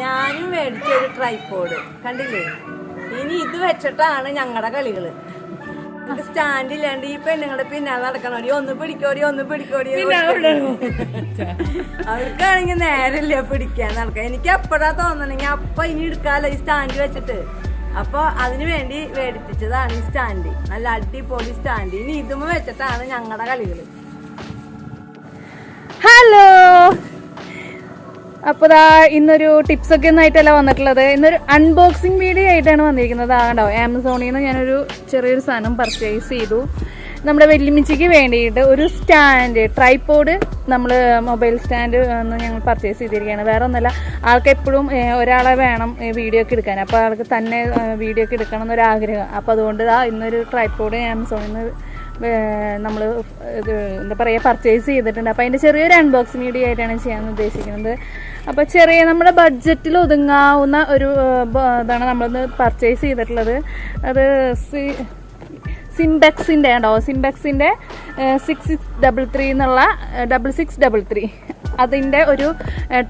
ഞാനും മേടിച്ചൊരു ട്രൈപോഡ് കണ്ടില്ലേ. ഇനി ഇത് വെച്ചിട്ടാണ് ഞങ്ങളുടെ കളികള്. നമുക്ക് സ്റ്റാൻഡ് ഇല്ലാണ്ട് ഈ പെണ്ണുങ്ങളുടെ പിന്നാലെ നടക്കണോടി, ഒന്ന് പിടിക്കോടി അവർക്കാണെങ്കിൽ നേരമില്ല പിടിക്കാൻ നടക്കാൻ. എനിക്ക് എപ്പോഴാ തോന്നണെങ്കിൽ അപ്പൊ ഇനി എടുക്കാല്ലോ ഈ സ്റ്റാൻഡ് വെച്ചിട്ട്. അപ്പൊ അതിനു വേണ്ടി മേടിപ്പിച്ചതാണ് ഈ സ്റ്റാൻഡ്. നല്ല അടിപൊളി സ്റ്റാൻഡ്. ഇനി ഇതും വെച്ചിട്ടാണ് ഞങ്ങളുടെ കളികള്. ഹലോ, അപ്പോൾ ഇന്നൊരു ടിപ്സൊക്കെ ഒന്നായിട്ടല്ല വന്നിട്ടുള്ളത്. ഇന്നൊരു അൺബോക്സിങ് വീഡിയോ ആയിട്ടാണ് വന്നിരിക്കുന്നത്. ആകണ്ടോ, ആമസോണിൽ നിന്ന് ഞാനൊരു ചെറിയൊരു സാധനം പർച്ചേസ് ചെയ്തു. നമ്മുടെ വെല്ലുമിച്ചിക്ക് വേണ്ടിയിട്ട് ഒരു സ്റ്റാൻഡ്, ട്രൈപോഡ്, നമ്മൾ മൊബൈൽ സ്റ്റാൻഡ് ഞങ്ങൾ പർച്ചേസ് ചെയ്തിരിക്കുകയാണ്. വേറെ ഒന്നുമല്ല, ആൾക്ക് എപ്പോഴും ഒരാളെ വേണം വീഡിയോ ഒക്കെ എടുക്കാൻ. അപ്പോൾ ആൾക്ക് തന്നെ വീഡിയോ ഒക്കെ എടുക്കണം എന്നൊരാഗ്രഹം. അപ്പോൾ അതുകൊണ്ട് ഇന്നൊരു ട്രൈപോഡ് ആമസോണിൽ നിന്ന് നമ്മൾ ഇത് എന്താ പറയുക പർച്ചേസ് ചെയ്തിട്ടുണ്ട്. അപ്പോൾ അതിൻ്റെ ചെറിയൊരു അൺബോക്സിങ് വീഡിയോ ആയിട്ടാണ് ചെയ്യാൻ ഉദ്ദേശിക്കുന്നത്. അപ്പോൾ ചെറിയ നമ്മുടെ ബഡ്ജറ്റിൽ ഒതുങ്ങാവുന്ന ഒരു ഇതാണ് നമ്മളൊന്ന് പർച്ചേസ് ചെയ്തിട്ടുള്ളത്. അത് സിംപെക്സിൻ്റെ ഉണ്ടോ, സിംപെക്സിൻ്റെ 6633 എന്നുള്ള 6633 അതിൻ്റെ ഒരു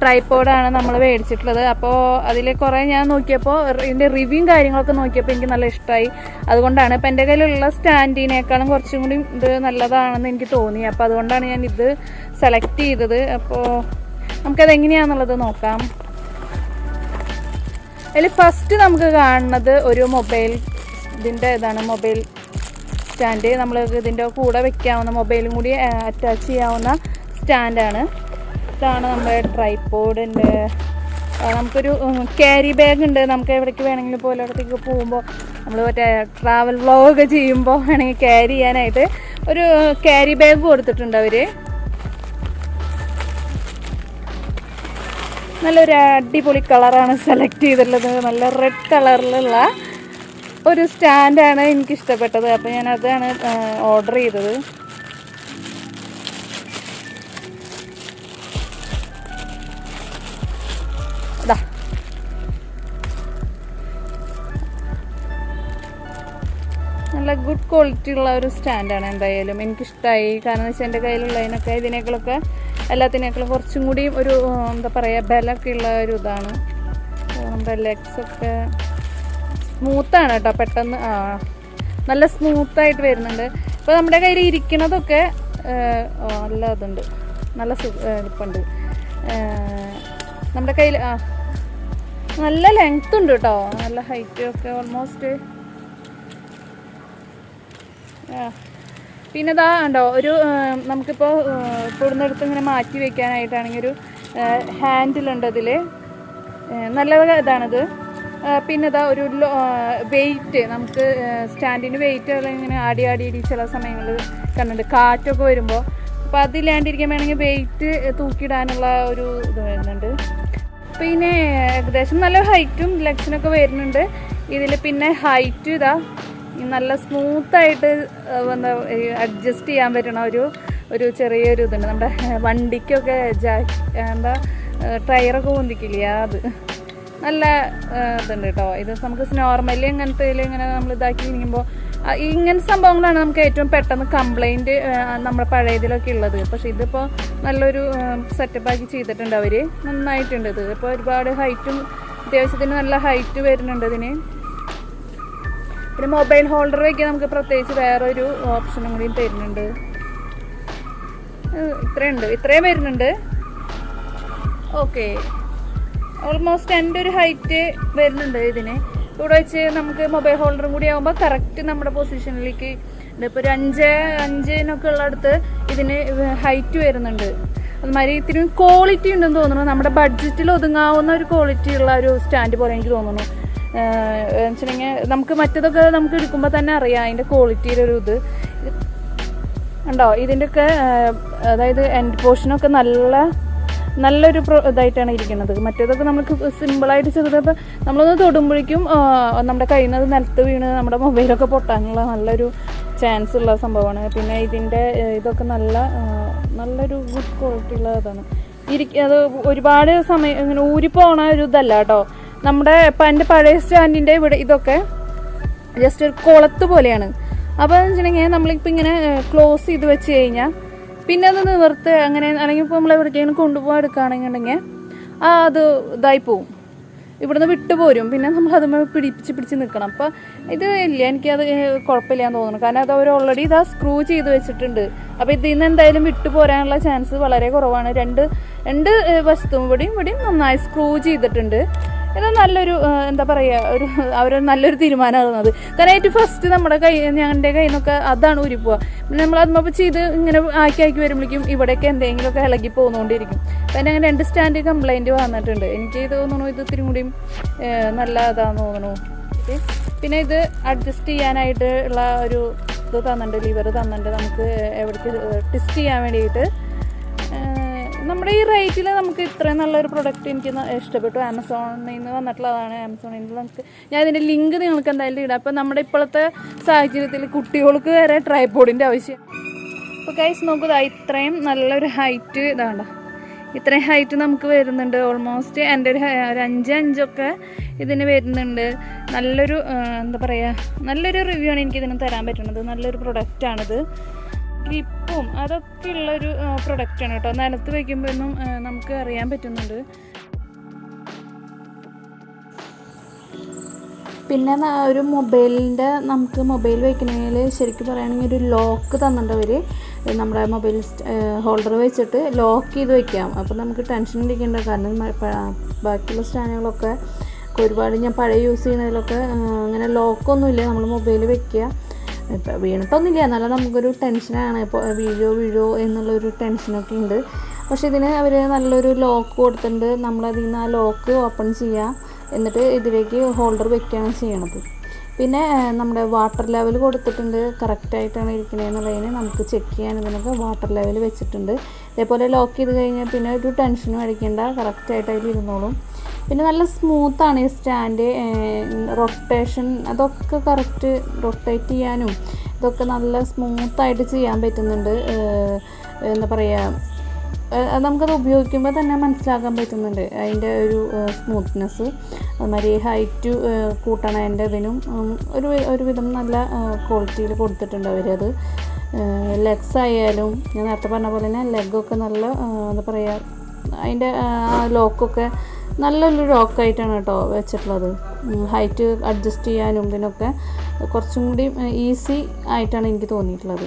ട്രൈപോഡാണ് നമ്മൾ മേടിച്ചിട്ടുള്ളത്. അപ്പോൾ അതിൽ കുറേ ഞാൻ നോക്കിയപ്പോൾ ഇതിൻ്റെ റിവ്യൂവും കാര്യങ്ങളൊക്കെ നോക്കിയപ്പോൾ എനിക്ക് നല്ല ഇഷ്ടമായി. അതുകൊണ്ടാണ് ഇപ്പം എൻ്റെ കയ്യിലുള്ള സ്റ്റാൻഡിനേക്കാളും കുറച്ചും കൂടി ഇത് നല്ലതാണെന്ന് എനിക്ക് തോന്നി. അപ്പോൾ അതുകൊണ്ടാണ് ഞാൻ ഇത് സെലക്ട് ചെയ്തത്. അപ്പോൾ നമുക്കതെങ്ങനെയാണെന്നുള്ളത് നോക്കാം. അതിൽ ഫസ്റ്റ് നമുക്ക് കാണുന്നത് ഒരു മൊബൈൽ ഇതിൻ്റെ ഇതാണ്, മൊബൈൽ സ്റ്റാൻഡ്. നമ്മൾ ഇതിൻ്റെ കൂടെ വെക്കാവുന്ന, മൊബൈലും കൂടി അറ്റാച്ച് ചെയ്യാവുന്ന സ്റ്റാൻഡാണ്. ഇതാണ് നമ്മുടെ ട്രൈപോഡിൻ്റെ. നമുക്കൊരു ക്യാരി ബാഗ് ഉണ്ട്. നമുക്ക് എവിടേക്ക് വേണമെങ്കിലും പോലെ ഇടത്തേക്ക് പോകുമ്പോൾ നമ്മൾ മറ്റേ ട്രാവൽ വ്ളോഗൊക്കെ ചെയ്യുമ്പോൾ വേണമെങ്കിൽ ക്യാരി ചെയ്യാനായിട്ട് ഒരു ക്യാരി ബാഗ് കൊടുത്തിട്ടുണ്ട് അവർ. നല്ലൊരു അടിപൊളി കളറാണ് സെലക്ട് ചെയ്തിട്ടുള്ളത്. നല്ല റെഡ് കളറിലുള്ള ഒരു സ്റ്റാൻഡാണ് എനിക്കിഷ്ടപ്പെട്ടത്. അപ്പോൾ ഞാൻ അതാണ് ഓർഡർ ചെയ്തത്. അതാ നല്ല ഗുഡ് ക്വാളിറ്റി ഉള്ള ഒരു സ്റ്റാൻഡാണ്. എന്തായാലും എനിക്കിഷ്ടമായി. കാരണം എന്ന് വെച്ചാൽ എൻ്റെ കയ്യിലുള്ളതിനൊക്കെ ഇതിനേക്കാളൊക്കെ എല്ലാത്തിനേക്കാളും കുറച്ചും കൂടി ഒരു എന്താ പറയുക ബലമൊക്കെ ഉള്ള ഒരു ഇതാണ്. നമ്മുടെ ലെഗ്സൊക്കെ സ്മൂത്താണ് കേട്ടോ, പെട്ടെന്ന് നല്ല സ്മൂത്തായിട്ട് വരുന്നുണ്ട്. ഇപ്പോൾ നമ്മുടെ കയ്യിൽ ഇരിക്കണതൊക്കെ നല്ല ഇതുണ്ട്, നല്ല ഇരിപ്പുണ്ട്. നമ്മുടെ കയ്യിൽ നല്ല ലെങ്ത് ഉണ്ട് കേട്ടോ, നല്ല ഹൈറ്റ് ഒക്കെ ഓൾമോസ്റ്റ്. പിന്നെ ഇതാ ഉണ്ടോ ഒരു നമുക്കിപ്പോൾ ഇവിടുന്നെടുത്ത് ഇങ്ങനെ മാറ്റി വയ്ക്കാനായിട്ടാണെങ്കിൽ ഒരു ഹാൻഡിലുണ്ട് അതിൽ. നല്ല ഇതാണിത്. പിന്നെ ഇതാ ഒരു വെയിറ്റ്, നമുക്ക് സ്റ്റാൻഡിന് വെയിറ്റ് ഇങ്ങനെ ആടി ചില സമയങ്ങളിൽ കണ്ടിട്ടുണ്ട്, കാറ്റൊക്കെ വരുമ്പോൾ. അപ്പോൾ അതില്ലാണ്ടിരിക്കാൻ വേണമെങ്കിൽ വെയിറ്റ് തൂക്കിയിടാനുള്ള ഒരു ഇത് വരുന്നുണ്ട്. പിന്നെ ഏകദേശം നല്ല ഹൈറ്റും ലെഗ്സിനൊക്കെ വരുന്നുണ്ട് ഇതിൽ. പിന്നെ ഹൈറ്റ് ഇതാ നല്ല സ്മൂത്തായിട്ട് എന്താ അഡ്ജസ്റ്റ് ചെയ്യാൻ പറ്റണ ഒരു ചെറിയൊരു ഇതുണ്ട്. നമ്മുടെ വണ്ടിക്കൊക്കെ എന്താ ടയറൊക്കെ പൊന്തിക്കില്ല, അത് നല്ല ഇതുണ്ട് കേട്ടോ. ഇത് നമുക്ക് നോർമലി അങ്ങനത്തെ ഇങ്ങനെ നമ്മൾ ഇതാക്കി ഇരിക്കുമ്പോൾ ഇങ്ങനത്തെ സംഭവങ്ങളാണ് നമുക്ക് ഏറ്റവും പെട്ടെന്ന് കംപ്ലൈൻറ്റ് നമ്മുടെ പഴയതിലൊക്കെ ഉള്ളത്. പക്ഷെ ഇതിപ്പോൾ നല്ലൊരു സെറ്റപ്പാക്കി ചെയ്തിട്ടുണ്ട് അവർ, നന്നായിട്ടുണ്ട്. ഇത് ഇപ്പോൾ ഒരുപാട് ഹൈറ്റും അത്യാവശ്യത്തിന് നല്ല ഹൈറ്റ് വരുന്നുണ്ട് ഇതിന്. പിന്നെ മൊബൈൽ ഹോൾഡർ വയ്ക്കാൻ നമുക്ക് പ്രത്യേകിച്ച് വേറൊരു ഓപ്ഷനും കൂടി തരുന്നുണ്ട്. ഇത്രയും വരുന്നുണ്ട്. ഓക്കെ, ഓൾമോസ്റ്റ് എൻ്റെ ഒരു ഹൈറ്റ് വരുന്നുണ്ട് ഇതിന്. ഇവിടെ വെച്ച് നമുക്ക് മൊബൈൽ ഹോൾഡറും കൂടി ആകുമ്പോൾ കറക്റ്റ് നമ്മുടെ പൊസിഷനിലേക്ക് ഇപ്പോൾ ഒരു 5 ഉള്ളടത്ത് ഇതിന് ഹൈറ്റ് വരുന്നുണ്ട്. അതുമാതിരി ഇത്തിരി ക്വാളിറ്റി ഉണ്ടെന്ന് തോന്നുന്നു. നമ്മുടെ ബഡ്ജറ്റിൽ ഒതുങ്ങാവുന്ന ഒരു ക്വാളിറ്റി ഉള്ള ഒരു സ്റ്റാൻഡ് പോലെ എനിക്ക് തോന്നുന്നു. വെച്ചിട്ടുണ്ടെങ്കിൽ നമുക്ക് മറ്റതൊക്കെ നമുക്ക് എടുക്കുമ്പോൾ തന്നെ അറിയാം അതിൻ്റെ ക്വാളിറ്റിയിലൊരു ഇത് ഉണ്ടോ. ഇതിൻ്റെയൊക്കെ അതായത് എൻഡ് പോർഷനൊക്കെ നല്ലൊരു ഇതായിട്ടാണ് ഇരിക്കുന്നത്. മറ്റേതൊക്കെ നമുക്ക് സിമ്പിളായിട്ട് ചെറുതപ്പോൾ നമ്മളൊന്ന് തൊടുമ്പോഴേക്കും നമ്മുടെ കയ്യിൽ നിന്ന് നിലത്ത് വീണ് നമ്മുടെ മൊബൈലൊക്കെ പൊട്ടാനുള്ള നല്ലൊരു ചാൻസ് ഉള്ള സംഭവമാണ്. പിന്നെ ഇതിൻ്റെ ഇതൊക്കെ നല്ലൊരു ഗുഡ് ക്വാളിറ്റി ഉള്ള ഇതാണ്. അത് ഒരുപാട് സമയം ഇങ്ങനെ ഊരിപ്പോണ ഒരു ഇതല്ല കേട്ടോ. നമ്മുടെ എൻ്റെ പഴയ സ്റ്റാൻഡിൻ്റെ ഇവിടെ ഇതൊക്കെ ജസ്റ്റ് ഒരു കുളത്ത് പോലെയാണ്. അപ്പോൾ എന്ന് വെച്ചിട്ടുണ്ടെങ്കിൽ നമ്മളിപ്പോൾ ഇങ്ങനെ ക്ലോസ് ചെയ്ത് വെച്ച് കഴിഞ്ഞാൽ പിന്നെ അത് നിവർത്ത് അങ്ങനെ അല്ലെങ്കിൽ ഇപ്പോൾ നമ്മൾ എവിടേക്കെങ്കിലും കൊണ്ടുപോകാൻ എടുക്കുകയാണെന്നുണ്ടെങ്കിൽ അത് ഇതായി പോവും. ഇവിടുന്ന് വിട്ടുപോരും. പിന്നെ നമ്മൾ അതുമ്പോൾ പിടിച്ച് നിൽക്കണം. അപ്പോൾ ഇത് ഇല്ല, എനിക്കത് കുഴപ്പമില്ലാന്ന് തോന്നുന്നു. കാരണം അത് അവർ ഓൾറെഡി ഇതാ സ്ക്രൂ ചെയ്ത് വെച്ചിട്ടുണ്ട്. അപ്പോൾ ഇതിൽ നിന്ന് എന്തായാലും വിട്ടുപോരാനുള്ള ചാൻസ് വളരെ കുറവാണ്. രണ്ട് വസ്തുവും ഇവിടെയും നന്നായി സ്ക്രൂ ചെയ്തിട്ടുണ്ട്. ഇത് നല്ലൊരു എന്താ പറയുക, അവർ നല്ലൊരു തീരുമാനമാകുന്നത്. കാരണം ഏറ്റവും ഫസ്റ്റ് ഞങ്ങളുടെ കയ്യിൽ നിന്നൊക്കെ അതാണ് ഉരിപ്പോവുക. പിന്നെ നമ്മൾ അതുമ്പോൾ ചെയ്ത് ഇങ്ങനെ ആക്കി വരുമ്പോഴേക്കും ഇവിടെയൊക്കെ എന്തെങ്കിലുമൊക്കെ ഇളകി പോകുന്നുകൊണ്ടിരിക്കും. അപ്പം എൻ്റെ അങ്ങനെ 2 സ്റ്റാൻഡ് കംപ്ലൈൻറ്റ് വന്നിട്ടുണ്ട്. എനിക്ക് ഇത് തോന്നുന്നു ഇത് ഇത്തിരി കൂടിയും നല്ല ഇതാണെന്ന് തോന്നുന്നു. പിന്നെ ഇത് അഡ്ജസ്റ്റ് ചെയ്യാനായിട്ട് ഉള്ള ഒരു ഇത് തന്നിട്ടുണ്ട്, ലിവർ തന്നിട്ടുണ്ട് നമുക്ക് എവിടേക്ക് ട്വിസ്റ്റ് ചെയ്യാൻ വേണ്ടിയിട്ട്. നമ്മുടെ ഈ റേറ്റിൽ നമുക്ക് ഇത്രയും നല്ലൊരു പ്രൊഡക്റ്റ് എനിക്ക് ഇഷ്ടപ്പെട്ടു. ആമസോണിൽ നിന്ന് വന്നിട്ടുള്ളതാണ്. ആമസോണിൽ നിന്ന് നമുക്ക് ഞാൻ ഇതിൻ്റെ ലിങ്ക് നിങ്ങൾക്ക് എന്തായാലും ഇടാം. അപ്പോൾ നമ്മുടെ ഇപ്പോഴത്തെ സാഹചര്യത്തിൽ കുട്ടികൾക്ക് വരെ ട്രൈപോഡിൻ്റെ ആവശ്യം. അപ്പോൾ ഗൈസ് നോക്കുക, ഇത്രയും നല്ലൊരു ഹൈറ്റ് ഇതാണ്. ഇത്രയും ഹൈറ്റ് നമുക്ക് വരുന്നുണ്ട്. ഓൾമോസ്റ്റ് എൻ്റെ ഒരു 5'5" ഇതിന് വരുന്നുണ്ട്. നല്ലൊരു എന്താ പറയുക, നല്ലൊരു റിവ്യൂ ആണ് എനിക്കിതിന് തരാൻ പറ്റുന്നത്. നല്ലൊരു പ്രൊഡക്റ്റാണിത്. ഗ്രിപ്പും അതൊക്കെ ഉള്ളൊരു പ്രൊഡക്റ്റാണ് കേട്ടോ. നിലത്ത് വയ്ക്കുമ്പോഴൊന്നും നമുക്ക് അറിയാൻ പറ്റുന്നുണ്ട്. പിന്നെ ഒരു മൊബൈലിൻ്റെ നമുക്ക് മൊബൈൽ വയ്ക്കണമെങ്കിൽ ശരിക്കും പറയുകയാണെങ്കിൽ ഒരു ലോക്ക് തന്നിട്ടുണ്ട് അവർ. നമ്മുടെ മൊബൈൽ ഹോൾഡർ വെച്ചിട്ട് ലോക്ക് ചെയ്ത് വയ്ക്കാം. അപ്പോൾ നമുക്ക് ടെൻഷൻ ഇരിക്കേണ്ട. കാരണം ബാക്കിയുള്ള സ്റ്റാൻഡുകളൊക്കെ ഒരുപാട് ഞാൻ പഴയ യൂസ് ചെയ്യുന്നതിലൊക്കെ അങ്ങനെ ലോക്കൊന്നുമില്ല. നമ്മൾ മൊബൈൽ വയ്ക്കുക, ഇപ്പം വീണിട്ടൊന്നുമില്ല, എന്നാലും നമുക്കൊരു ടെൻഷനാണ്. ഇപ്പോൾ വീഴോ എന്നുള്ളൊരു ടെൻഷനൊക്കെ ഉണ്ട്. പക്ഷേ ഇതിന് അവർ നല്ലൊരു ലോക്ക് കൊടുത്തിട്ടുണ്ട്. നമ്മളതിൽ നിന്ന് ആ ലോക്ക് ഓപ്പൺ ചെയ്യുക, എന്നിട്ട് ഇതിലേക്ക് ഹോൾഡർ വെക്കുകയാണ് ചെയ്യണത്. പിന്നെ നമ്മുടെ വാട്ടർ ലെവൽ കൊടുത്തിട്ടുണ്ട്. കറക്റ്റായിട്ടാണ് ഇരിക്കണതെന്നുള്ളതിന് നമുക്ക് ചെക്ക് ചെയ്യാൻ ഇതിനൊക്കെ വാട്ടർ ലെവൽ വെച്ചിട്ടുണ്ട്. ഇതേപോലെ ലോക്ക് ചെയ്ത് കഴിഞ്ഞാൽ പിന്നെ ഒരു ടെൻഷനും അടിക്കേണ്ട, കറക്റ്റായിട്ട് അതിൽ ഇരുന്നോളും. പിന്നെ നല്ല സ്മൂത്താണ് ഈ സ്റ്റാൻഡ്. റൊട്ടേഷൻ അതൊക്കെ കറക്റ്റ് റൊട്ടേറ്റ് ചെയ്യാനും ഇതൊക്കെ നല്ല സ്മൂത്തായിട്ട് ചെയ്യാൻ പറ്റുന്നുണ്ട്. എന്താ പറയുക, നമുക്കത് ഉപയോഗിക്കുമ്പോൾ തന്നെ മനസ്സിലാക്കാൻ പറ്റുന്നുണ്ട് അതിൻ്റെ ഒരു സ്മൂത്ത്നെസ്. അതുമാതിരി ഹൈറ്റ് കൂട്ടണതിൻ്റെ ഇതിനും ഒരുവിധം നല്ല ക്വാളിറ്റിയിൽ കൊടുത്തിട്ടുണ്ട് അവരത്. ലെഗ്സ് ആയാലും ഞാൻ നേരത്തെ പറഞ്ഞ പോലെ തന്നെ ലെഗൊക്കെ നല്ല എന്താ പറയുക, അതിൻ്റെ ലോക്കൊക്കെ നല്ലൊരു ലോക്കായിട്ടാണ് കേട്ടോ വെച്ചിട്ടുള്ളത്. ഹൈറ്റ് അഡ്ജസ്റ്റ് ചെയ്യാനും ഇതിനൊക്കെ കുറച്ചും കൂടി ഈസി ആയിട്ടാണ് എനിക്ക് തോന്നിയിട്ടുള്ളത്.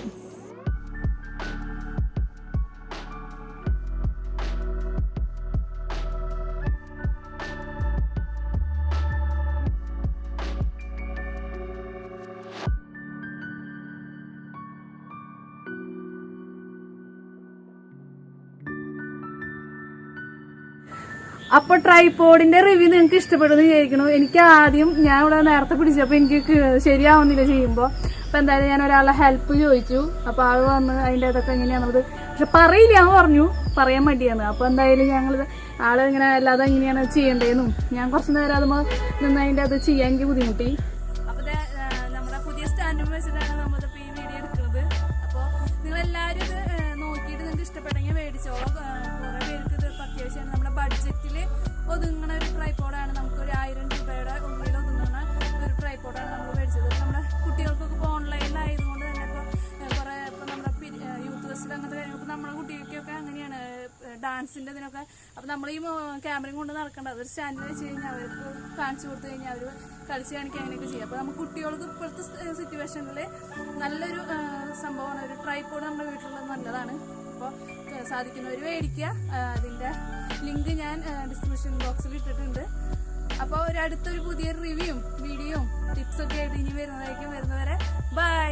അപ്പോൾ ട്രൈപോഡിന്റെ റിവ്യൂ നിങ്ങൾക്ക് ഇഷ്ടപ്പെടുന്നു വിചാരിക്കണു. എനിക്ക് ആദ്യം ഞാൻ ഇവിടെ നേരത്തെ പിടിച്ചപ്പോൾ എനിക്ക് ശരിയാവുന്നില്ല ചെയ്യുമ്പോൾ. അപ്പോൾ എന്തായാലും ഞാൻ ഒരാളെ ഹെൽപ്പ് ചോദിച്ചു. അപ്പോൾ ആൾ വന്ന് അതിൻ്റെ ഇതൊക്കെ എങ്ങനെയാണത്, പക്ഷെ പറയില്ല എന്ന് പറഞ്ഞു, പറയാൻ മടിയാണ്. അപ്പോൾ എന്തായാലും ഞങ്ങളിത് ആളിങ്ങനെ അല്ലാതെ എങ്ങനെയാണ് ചെയ്യേണ്ടതെന്നും ഞാൻ കുറച്ച് നേരം അതുമ്പോൾ നിന്ന് അതിൻ്റെ അത് ചെയ്യാൻ എനിക്ക് ബുദ്ധിമുട്ടി. അപ്പോൾ നമ്മുടെ പുതിയ സ്റ്റാൻഡും വെച്ചിട്ടാണ് നമ്മളിപ്പോൾ ഈ വീഡിയോ എടുക്കുന്നത്. അപ്പോൾ നിങ്ങളെല്ലാവരും ഇത് നോക്കിയിട്ട് നിങ്ങൾക്ക് ഇഷ്ടപ്പെട്ടെങ്കിൽ മേടിച്ചോളൂ. കുറേ പേർക്ക് ഇത് അത്യാവശ്യമാണ്. നമ്മുടെ ബഡ്ജറ്റിൽ ഒതുങ്ങുന്ന ഒരു ട്രൈപോഡാണ്. നമുക്ക് ഒരു 1000 രൂപയുടെ ഉള്ളിൽ ഒതുങ്ങുന്ന ഒരു ട്രൈപോഡാണ് നമ്മൾ മേടിച്ചത്. നമ്മുടെ കുട്ടികൾക്കൊക്കെ ഇപ്പോൾ ഓൺലൈനിലായതുകൊണ്ട് തന്നെ ഇപ്പോൾ നമ്മുടെ യൂത്ത് ഫെസ്റ്റിൽ അങ്ങനത്തെ കാര്യങ്ങൾക്ക് നമ്മുടെ കുട്ടികൾക്കൊക്കെ അങ്ങനെയാണ് ഡാൻസിൻ്റെ ഇതിനൊക്കെ. അപ്പോൾ നമ്മൾ ഈ ക്യാമറയും കൊണ്ട് നടക്കേണ്ട, അതൊരു സ്റ്റാൻഡിൽ വെച്ച് കഴിഞ്ഞാൽ അവർക്ക് കാണിച്ചു കൊടുത്തു കഴിഞ്ഞാൽ അവർ കളിച്ച് കാണിക്കുക അങ്ങനെയൊക്കെ ചെയ്യും. അപ്പോൾ നമുക്ക് കുട്ടികൾക്ക് ഇപ്പോഴത്തെ സിറ്റുവേഷനിൽ നല്ലൊരു സംഭവമാണ്. ഒരു ട്രൈപോഡ് നമ്മുടെ വീട്ടിലുള്ളത് നല്ലതാണ്. അപ്പോൾ സാധിക്കുന്നവർ മേടിക്കുക. അതിൻ്റെ ലിങ്ക് ഞാൻ ഡിസ്ക്രിപ്ഷൻ ബോക്സിൽ ഇട്ടിട്ടുണ്ട്. അപ്പോൾ അടുത്തൊരു പുതിയ റിവ്യൂവും വീഡിയോയും ടിപ്സൊക്കെ ആയിട്ട് ഇനി വരുന്നതായിരിക്കും. വരുന്നവരെ ബൈ.